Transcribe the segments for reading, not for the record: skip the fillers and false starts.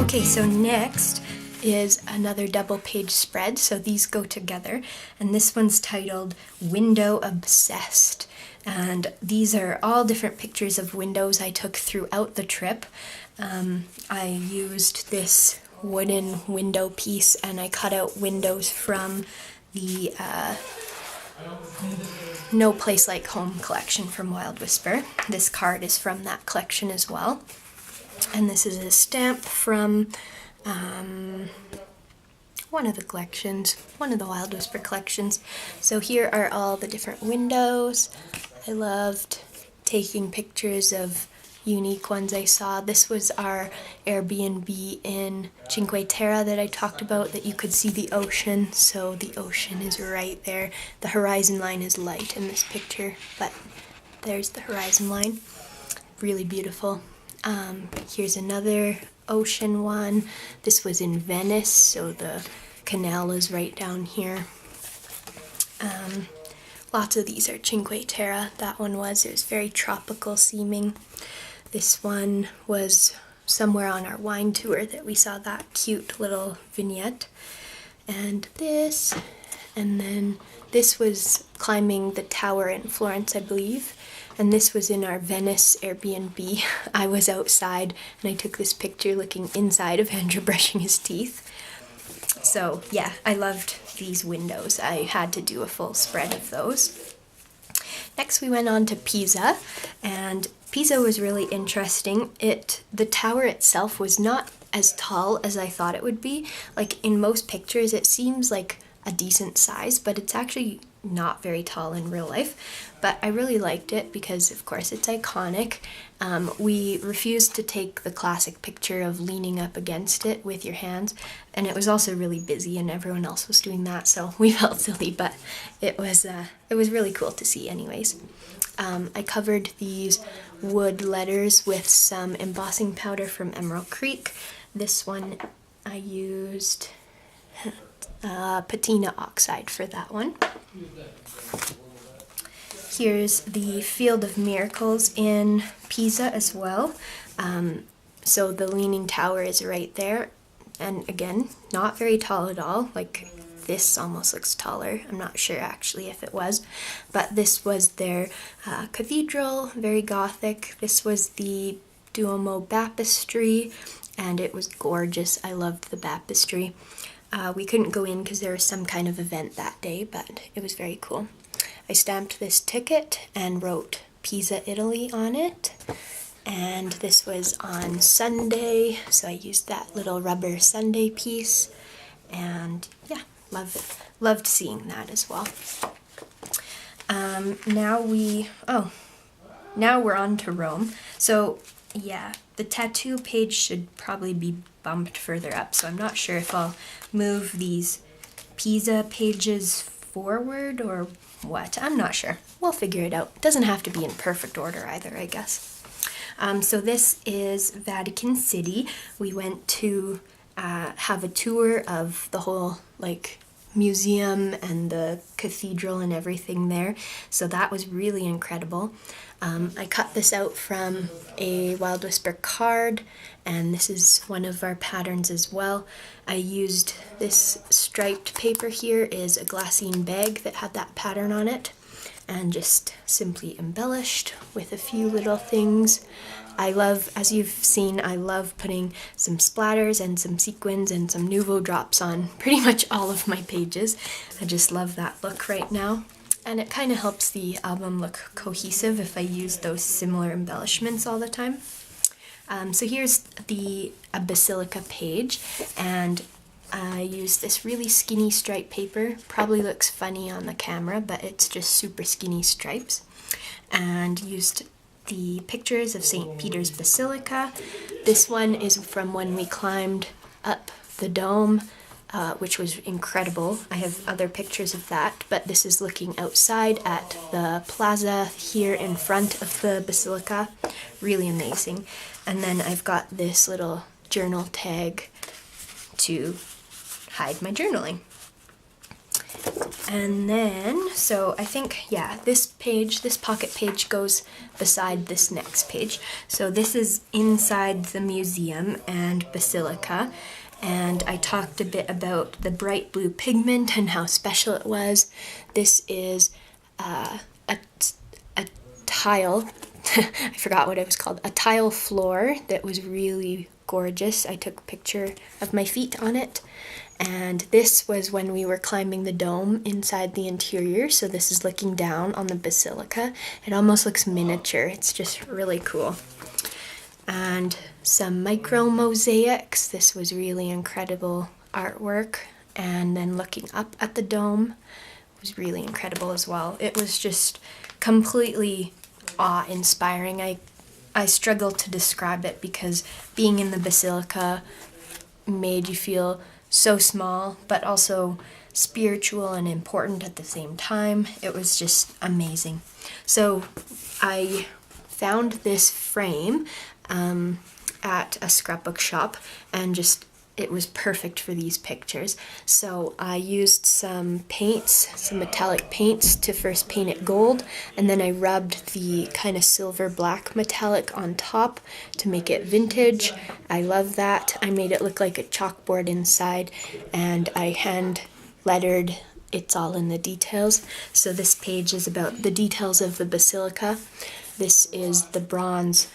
Okay, so next is another double page spread, so these go together, and this one's titled Window Obsessed. And these are all different pictures of windows I took throughout the trip. I used this wooden window piece and I cut out windows from the No Place Like Home collection from Wild Whisper. This card is from that collection as well. And this is a stamp from one of the collections, one of the Wild Whisper collections. So here are all the different windows. I loved taking pictures of unique ones I saw. This was our Airbnb in Cinque Terre that I talked about, that you could see the ocean. So the ocean is right there. The horizon line is light in this picture, but there's the horizon line. Really beautiful. Here's another ocean one. This was in Venice, so the canal is right down here. Lots of these are Cinque Terre. That one was. It was very tropical seeming. This one was somewhere on our wine tour that we saw that cute little vignette. And then this was climbing the tower in Florence, I believe. And this was in our Venice Airbnb. I was outside and I took this picture looking inside of Andrew brushing his teeth. So yeah, I loved these windows. I had to do a full spread of those. Next we went on to Pisa, and Pisa was really interesting. The tower itself was not as tall as I thought it would be. Like in most pictures it seems like a decent size, but it's actually not very tall in real life. But I really liked it because of course it's iconic. We refused to take the classic picture of leaning up against it with your hands, and it was also really busy and everyone else was doing that, so we felt silly, but it was really cool to see anyways. I covered these wood letters with some embossing powder from Emerald Creek. This one I used patina oxide for that one. Here's the Field of Miracles in Pisa as well. So the Leaning Tower is right there. And again, not very tall at all. Like this almost looks taller. I'm not sure actually if it was. But this was their cathedral, very Gothic. This was the Duomo baptistry, and it was gorgeous. I loved the baptistry. We couldn't go in because there was some kind of event that day, but it was very cool. I stamped this ticket and wrote Pisa, Italy on it. And this was on Sunday, so I used that little rubber Sunday piece. And yeah, loved seeing that as well. Now we're on to Rome. So yeah, the tattoo page should probably be bumped further up, so I'm not sure if I'll move these Pisa pages forward or what. I'm not sure. We'll figure it out. It doesn't have to be in perfect order either, I guess. So this is Vatican City. We went to have a tour of the whole museum and the cathedral and everything there. So that was really incredible. I cut this out from a Wild Whisper card, and this is one of our patterns as well. I used this striped paper here, is a glassine bag that had that pattern on it, and just simply embellished with a few little things. I love, as you've seen, I love putting some splatters and some sequins and some Nouveau drops on pretty much all of my pages. I just love that look right now. And it kind of helps the album look cohesive if I use those similar embellishments all the time. So here's a basilica page, and I used this really skinny stripe paper. Probably looks funny on the camera, but it's just super skinny stripes. And used the pictures of St. Peter's Basilica. This one is from when we climbed up the dome, which was incredible. I have other pictures of that, but this is looking outside at the plaza here in front of the basilica. Really amazing. And then I've got this little journal tag to hide my journaling. And then, so I think, yeah, this page, this pocket page goes beside this next page. So this is inside the museum and basilica. And I talked a bit about the bright blue pigment and how special it was. This is a tile, I forgot what it was called, a tile floor that was really gorgeous. I took a picture of my feet on it. And this was when we were climbing the dome inside the interior. So this is looking down on the basilica. It almost looks miniature. It's just really cool. And some micro mosaics. This was really incredible artwork. And then looking up at the dome was really incredible as well. It was just completely awe-inspiring. I struggle to describe it because being in the basilica made you feel so small, but also spiritual and important at the same time. It was just amazing. So I found this frame at a scrapbook shop, and just it was perfect for these pictures. So I used some paints, some metallic paints, to first paint it gold, and then I rubbed the kind of silver black metallic on top to make it vintage. I love that. I made it look like a chalkboard inside, and I hand lettered. It's all in the details. So this page is about the details of the basilica. This is the bronze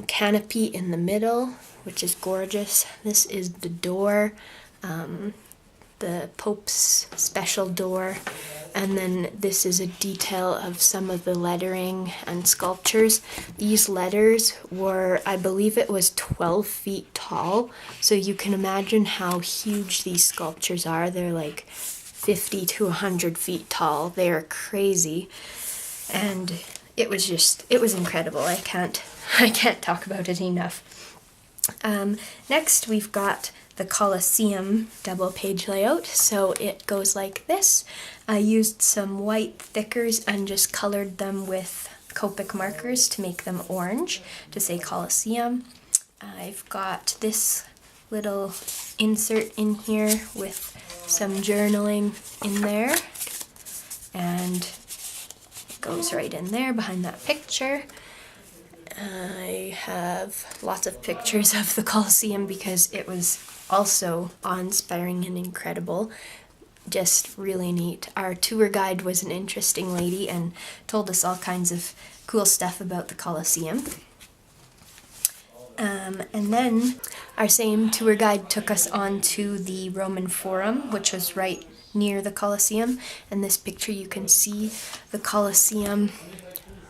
canopy in the middle, which is gorgeous. This is the door, the Pope's special door, and then this is a detail of some of the lettering and sculptures. These letters were, I believe it was 12 feet tall, so you can imagine how huge these sculptures are. They're like 50 to 100 feet tall. They are crazy, and it was incredible. I can't talk about it enough. Next we've got the Colosseum double page layout. So it goes like this. I used some white thickers and just colored them with Copic markers to make them orange to say Colosseum. I've got this little insert in here with some journaling in there, and it goes right in there behind that picture. I have lots of pictures of the Colosseum because it was also awe-inspiring and incredible. Just really neat. Our tour guide was an interesting lady and told us all kinds of cool stuff about the Colosseum. And then our same tour guide took us on to the Roman Forum, which was right near the Colosseum. In this picture you can see the Colosseum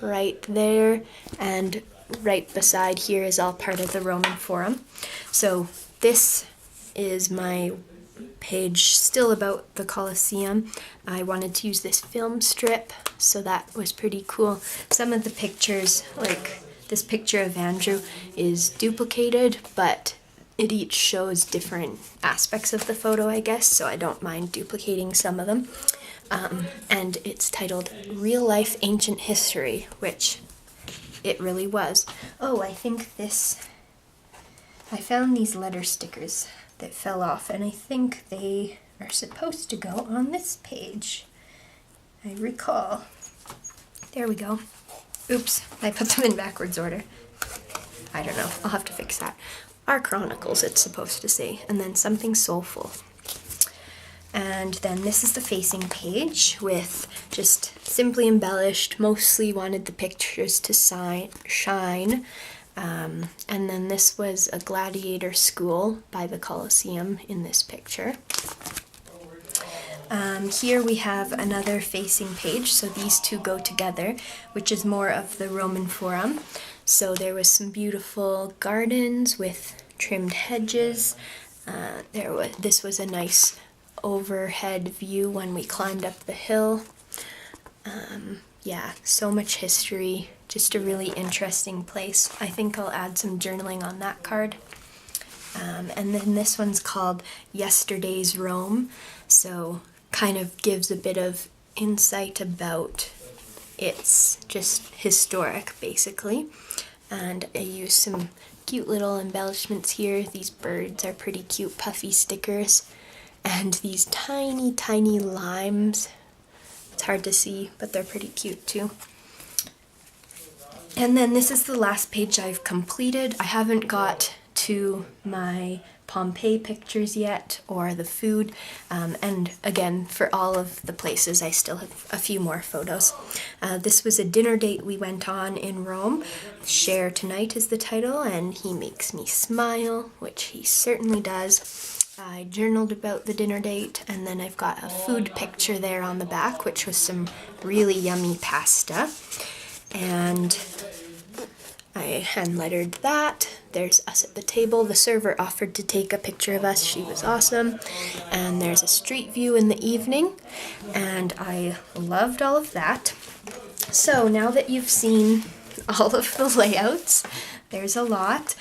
right there, and right beside here is all part of the Roman Forum. So this is my page still about the Colosseum. I wanted to use this film strip, so that was pretty cool. Some of the pictures, like this picture of Andrew, is duplicated, but it each shows different aspects of the photo, I guess, so I don't mind duplicating some of them. And it's titled Real Life Ancient History, which it really was. Oh, I found these letter stickers that fell off, and I think they are supposed to go on this page. I recall. There we go. Oops, I put them in backwards order. I don't know, I'll have to fix that. Our Chronicles, it's supposed to say, and then something soulful. And then this is the facing page with just simply embellished, mostly wanted the pictures to shine. And then this was a gladiator school by the Colosseum in this picture. Here we have another facing page, so these two go together, which is more of the Roman Forum. So there was some beautiful gardens with trimmed hedges. This was a nice overhead view when we climbed up the hill. Yeah, so much history, just a really interesting place. I think I'll add some journaling on that card. And then this one's called Yesterday's Rome, so kind of gives a bit of insight about it's just historic, basically. And I used some cute little embellishments here. These birds are pretty cute, puffy stickers. and these tiny, tiny limes. It's hard to see, but they're pretty cute too. And then this is the last page I've completed. I haven't got to my Pompeii pictures yet, or the food, and again, for all of the places I still have a few more photos. This was a dinner date we went on in Rome. Share Tonight is the title, and he makes me smile, which he certainly does. I journaled about the dinner date, and then I've got a food picture there on the back, which was some really yummy pasta. And I hand lettered that. There's us at the table. The server offered to take a picture of us. She was awesome. And there's a street view in the evening. And I loved all of that. So now that you've seen all of the layouts, there's a lot.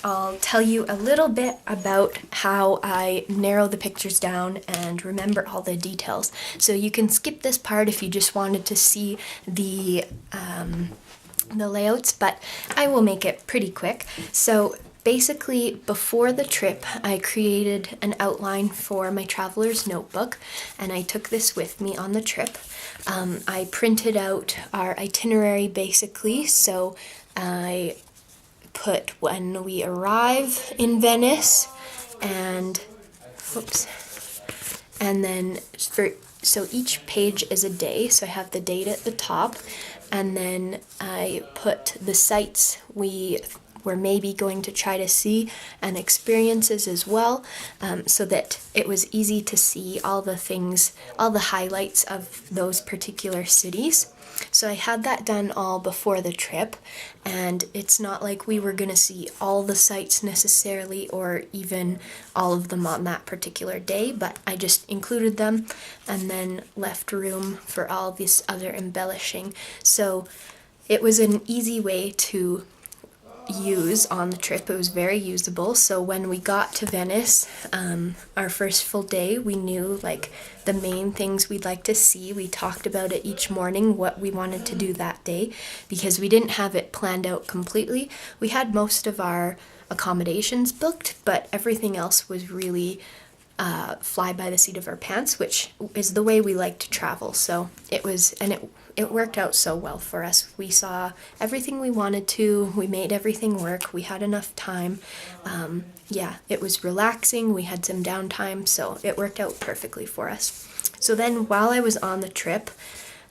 I'll tell you a little bit about how I narrow the pictures down and remember all the details. So you can skip this part if you just wanted to see the layouts, but I will make it pretty quick. So basically, before the trip, I created an outline for my traveler's notebook, and I took this with me on the trip. I printed out our itinerary basically, so I put when we arrive in Venice, and then so each page is a day, so I have the date at the top, and then I put the sites we were maybe going to try to see and experiences as well, so that it was easy to see all the things, all the highlights of those particular cities. So I had that done all before the trip, and it's not like we were going to see all the sites necessarily, or even all of them on that particular day, but I just included them and then left room for all this other embellishing. So it was an easy way to use on the trip. It was very usable. So when we got to Venice, our first full day, we knew like the main things we'd like to see. We talked about it each morning, what we wanted to do that day, because we didn't have it planned out completely. We had most of our accommodations booked, but everything else was really fly by the seat of our pants, which is the way we like to travel. So it was, and it worked out so well for us. We saw everything we wanted to, we made everything work, we had enough time. Yeah, it was relaxing, we had some downtime, so it worked out perfectly for us. So then while I was on the trip,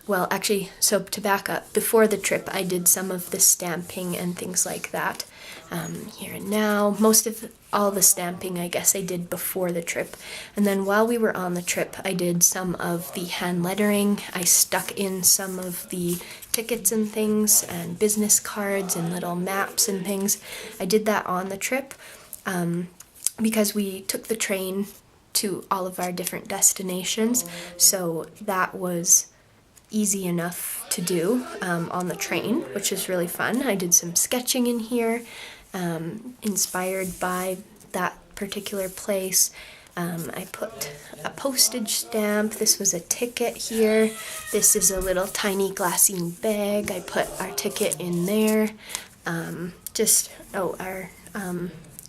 well, actually, so to back up, before the trip, I did some of the stamping and things like that. Here and now, most of all the stamping, I guess I did before the trip. And then while we were on the trip, I did some of the hand lettering. I stuck in some of the tickets and things, and business cards and little maps and things. I did that on the trip because we took the train to all of our different destinations, so that was easy enough to do on the train, which is really fun. I did some sketching in here, inspired by that particular place. I put a postage stamp. This was a ticket here. This is a little tiny glassine bag. I put our ticket in there. Our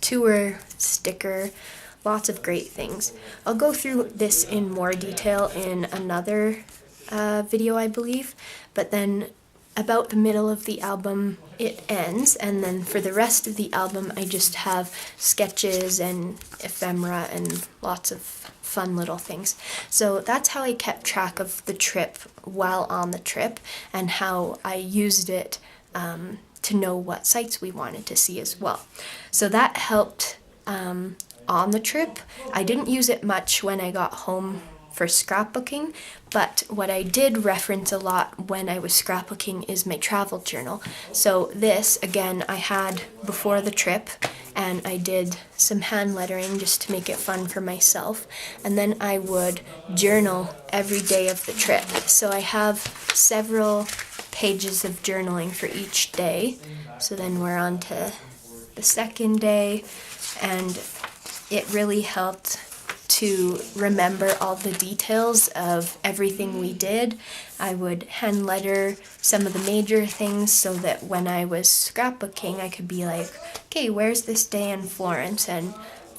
tour sticker. Lots of great things. I'll go through this in more detail in another video, I believe, but then about the middle of the album it ends, and then for the rest of the album I just have sketches and ephemera and lots of fun little things. So that's how I kept track of the trip while on the trip, and how I used it to know what sites we wanted to see as well. So that helped on the trip. I didn't use it much when I got home for scrapbooking, but what I did reference a lot when I was scrapbooking is my travel journal. So this, again, I had before the trip, and I did some hand lettering just to make it fun for myself, and then I would journal every day of the trip. So I have several pages of journaling for each day. So then we're on to the second day, and it really helped to remember all the details of everything we did. I would hand letter some of the major things so that when I was scrapbooking, I could be like, okay, where's this day in Florence? And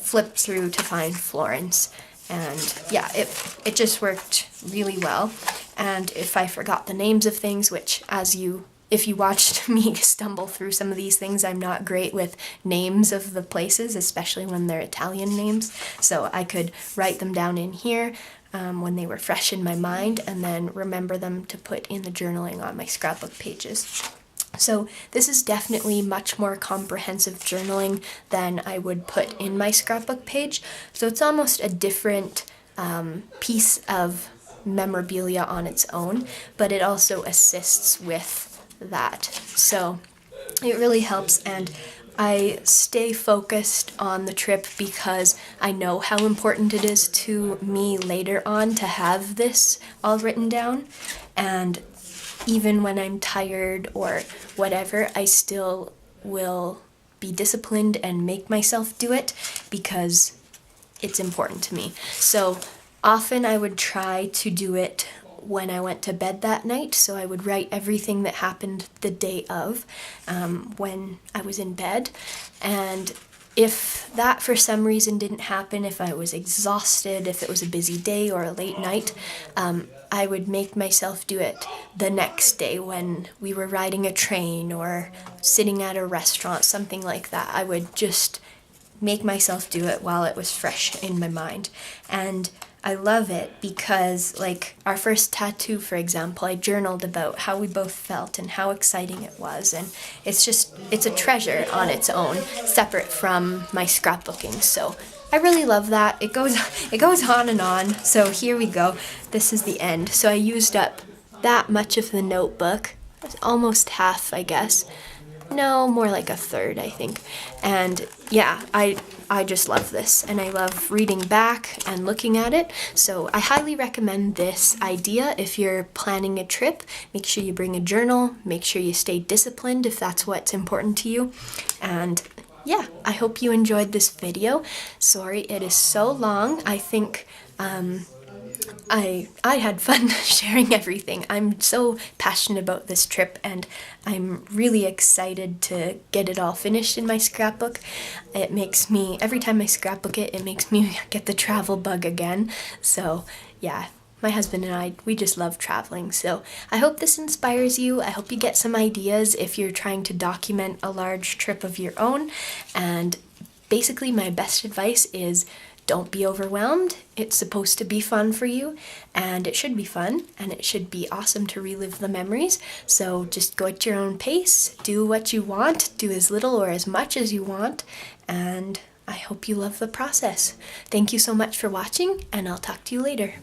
flip through to find Florence. And yeah, it just worked really well. And if I forgot the names of things, which if you watched me stumble through some of these things, I'm not great with names of the places, especially when they're Italian names. So I could write them down in here when they were fresh in my mind, and then remember them to put in the journaling on my scrapbook pages. So this is definitely much more comprehensive journaling than I would put in my scrapbook page. So it's almost a different piece of memorabilia on its own, but it also assists with that. So it really helps, and I stay focused on the trip because I know how important it is to me later on to have this all written down. And even when I'm tired or whatever, I still will be disciplined and make myself do it because it's important to me. So often I would try to do it when I went to bed that night, so I would write everything that happened the day of when I was in bed. And if that for some reason didn't happen, if I was exhausted, if it was a busy day or a late night, I would make myself do it the next day when we were riding a train or sitting at a restaurant, something like that. I would just make myself do it while it was fresh in my mind. And I love it because, like, our first tattoo, for example, I journaled about how we both felt and how exciting it was, and it's a treasure on its own, separate from my scrapbooking. So I really love that. It goes on and on. So here we go. This is the end. So I used up that much of the notebook, almost half, I guess. No, more like a third, I think. And yeah, I just love this, and I love reading back and looking at it. So I highly recommend this idea if you're planning a trip. Make sure you bring a journal, make sure you stay disciplined if that's what's important to you. And yeah, I hope you enjoyed this video. Sorry it is so long. I think I had fun sharing everything. I'm so passionate about this trip, and I'm really excited to get it all finished in my scrapbook. It makes me, every time I scrapbook it, it makes me get the travel bug again. So yeah, my husband and I, we just love traveling. So I hope this inspires you. I hope you get some ideas if you're trying to document a large trip of your own. And basically my best advice is, don't be overwhelmed. It's supposed to be fun for you, and it should be fun, and it should be awesome to relive the memories. So just go at your own pace, do what you want, do as little or as much as you want, and I hope you love the process. Thank you so much for watching, and I'll talk to you later.